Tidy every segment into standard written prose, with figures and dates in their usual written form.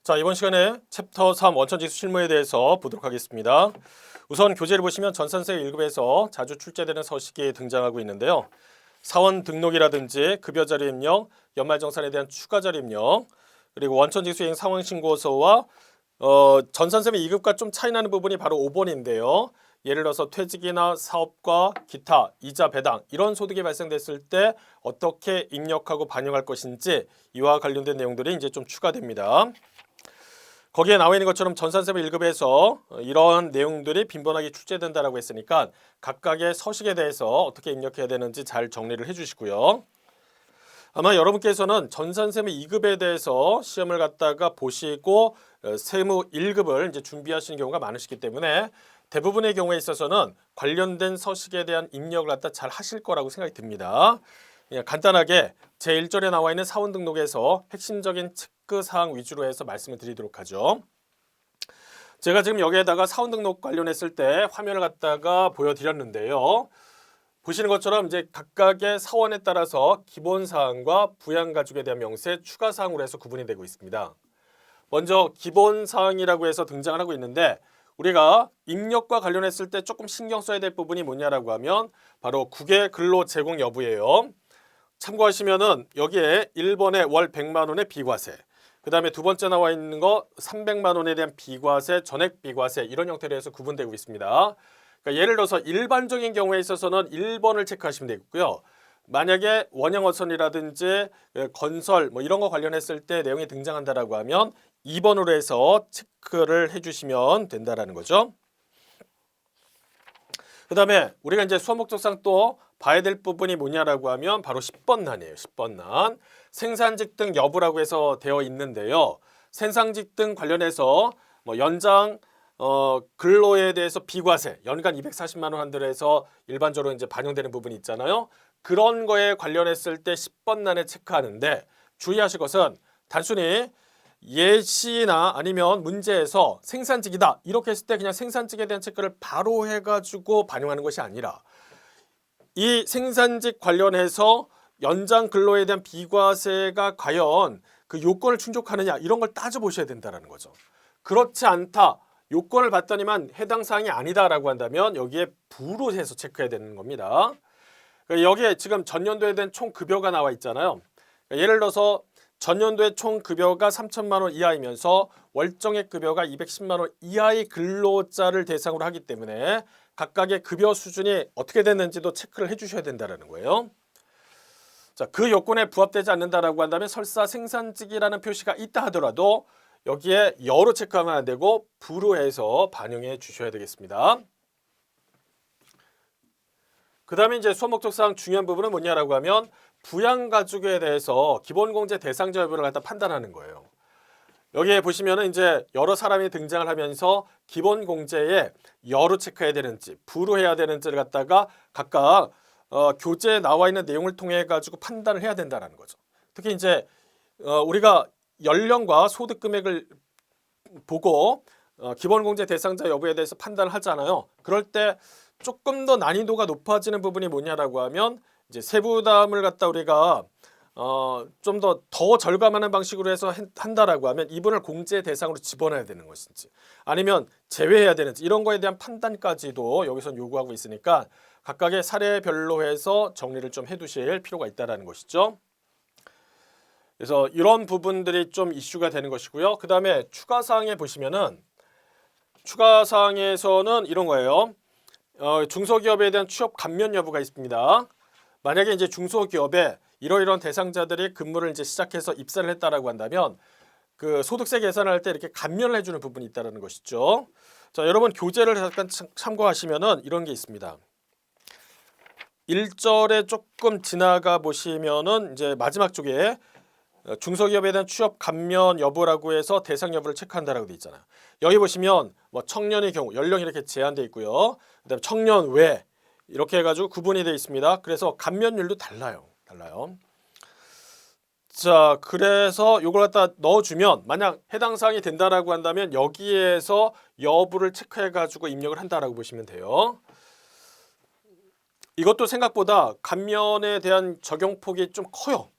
자, 이번 시간에 챕터 3 원천직수 실무에 대해서 보도록 하겠습니다. 우선 교재를 보시면 전산세 1급에서 자주 출제되는 서식이 등장하고 있는데요. 사원 등록이라든지 급여 자료 입력, 연말정산에 대한 추가 자료 입력, 그리고 원천직수 이행 상황 신고서와 전산세의 2급과 좀 차이 나는 부분이 바로 5번인데요. 예를 들어서 퇴직이나 사업과 기타, 이자 배당 이런 소득이 발생됐을 때 어떻게 입력하고 반영할 것인지 이와 관련된 내용들이 이제 좀 추가됩니다. 거기에 나와 있는 것처럼 전산세 1급에서 이러한 내용들이 빈번하게 출제된다라고 했으니까 각각의 서식에 대해서 어떻게 입력해야 되는지 잘 정리를 해주시고요. 아마 여러분께서는 전산세 2급에 대해서 시험을 갖다가 보시고 세무 1급을 이제 준비하시는 경우가 많으시기 때문에 대부분의 경우에 있어서는 관련된 서식에 대한 입력을 갖다 잘 하실 거라고 생각이 듭니다. 그냥 간단하게 제1절에 나와 있는 사원 등록에서 핵심적인 체크사항 위주로 해서 말씀을 드리도록 하죠. 제가 지금 여기에다가 사원 등록 관련했을 때 화면을 갖다가 보여드렸는데요. 보시는 것처럼 이제 각각의 사원에 따라서 기본사항과 부양가족에 대한 명세, 추가사항으로 해서 구분이 되고 있습니다. 먼저 기본사항이라고 해서 등장을 하고 있는데 우리가 입력과 관련했을 때 조금 신경 써야 될 부분이 뭐냐라고 하면 바로 국외 근로 제공 여부예요. 참고하시면은 여기에 1번에 월 100만 원의 비과세, 그 다음에 두 번째 나와 있는 거 300만 원에 대한 비과세, 전액 비과세 이런 형태로 해서 구분되고 있습니다. 그러니까 예를 들어서 일반적인 경우에 있어서는 1번을 체크하시면 되겠고요. 만약에 원형어선이라든지 건설 뭐 이런 거 관련했을 때 내용이 등장한다라고 하면 2번으로 해서 체크를 해주시면 된다라는 거죠. 그 다음에 우리가 이제 수업 목적상 또 봐야 될 부분이 뭐냐라고 하면 바로 10번란이에요. 10번란. 생산직 등 여부라고 해서 되어 있는데요. 생산직 등 관련해서 뭐 연장 근로에 대해서 비과세 연간 240만 원 한도로 해서 일반적으로 이제 반영되는 부분이 있잖아요. 그런 거에 관련했을 때 10번란에 체크하는데 주의하실 것은 단순히 예시나 아니면 문제에서 생산직이다 이렇게 했을 때 그냥 생산직에 대한 체크를 바로 해가지고 반영하는 것이 아니라 이 생산직 관련해서 연장 근로에 대한 비과세가 과연 그 요건을 충족하느냐 이런 걸 따져보셔야 된다는 거죠. 그렇지 않다. 요건을 봤더니만 해당 사항이 아니다라고 한다면 여기에 부로 해서 체크해야 되는 겁니다. 여기에 지금 전년도에 대한 총 급여가 나와 있잖아요. 예를 들어서 전년도에 총 급여가 3천만 원 이하이면서 월정액 급여가 210만 원 이하의 근로자를 대상으로 하기 때문에 각각의 급여 수준이 어떻게 됐는지도 체크를 해주셔야 된다는 거예요. 자, 그 요건에 부합되지 않는다라고 한다면 설사 생산직이라는 표시가 있다 하더라도 여기에 여로 체크하면 안 되고 부로 해서 반영해 주셔야 되겠습니다. 그 다음에 이제 수업 목적상 중요한 부분은 뭐냐라고 하면 부양가족에 대해서 기본공제 대상자 여부를 갖다 판단하는 거예요. 여기에 보시면은 이제 여러 사람이 등장을 하면서 기본공제에 여로 체크해야 되는지 부로 해야 되는지를 갖다가 각각 교재에 나와 있는 내용을 통해 가지고 판단을 해야 된다는 거죠. 특히 이제 우리가 연령과 소득 금액을 보고 기본공제 대상자 여부에 대해서 판단을 하잖아요. 그럴 때 조금 더 난이도가 높아지는 부분이 뭐냐라고 하면 이제 세부담을 갖다 우리가 좀 더 절감하는 방식으로 해서 한다라고 하면 이분을 공제 대상으로 집어넣어야 되는 것인지 아니면 제외해야 되는지 이런 거에 대한 판단까지도 여기서 요구하고 있으니까 각각의 사례별로 해서 정리를 좀 해두실 필요가 있다는 것이죠. 그래서 이런 부분들이 좀 이슈가 되는 것이고요. 그 다음에 추가사항에 보시면은 추가사항에서는 이런 거예요. 중소기업에 대한 취업 감면 여부가 있습니다. 만약에 이제 중소기업에 이러이러한 대상자들이 근무를 이제 시작해서 입사를 했다라고 한다면 그 소득세 계산을 할 때 이렇게 감면을 해주는 부분이 있다는 것이죠. 자, 여러분 교재를 잠깐 참고하시면은 이런 게 있습니다. 1절에 조금 지나가 보시면은 이제 마지막 쪽에 중소기업에 대한 취업 감면 여부라고 해서 대상 여부를 체크한다라고 돼 있잖아요. 여기 보시면 뭐 청년의 경우 연령이 이렇게 제한되어 있고요. 그다음에 청년 외 이렇게 해가지고 구분이 되어 있습니다. 그래서 감면율도 달라요. 자, 그래서 이걸 갖다 넣어주면 만약 해당 사항이 된다라고 한다면 여기에서 여부를 체크해가지고 입력을 한다라고 보시면 돼요. 이것도 생각보다 감면에 대한 적용폭이 좀 커요.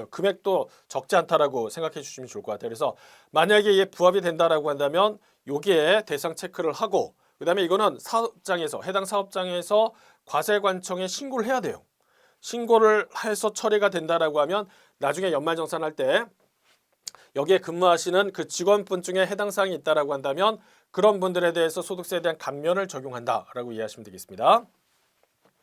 금액도 적지 않다라고 생각해 주시면 좋을 것 같아요. 그래서 만약에 이게 부합이 된다라고 한다면 여기에 대상 체크를 하고 그다음에 이거는 사업장에서 해당 사업장에서 과세관청에 신고를 해야 돼요. 신고를 해서 처리가 된다라고 하면 나중에 연말정산할 때 여기에 근무하시는 그 직원분 중에 해당 사항이 있다라고 한다면 그런 분들에 대해서 소득세에 대한 감면을 적용한다라고 이해하시면 되겠습니다.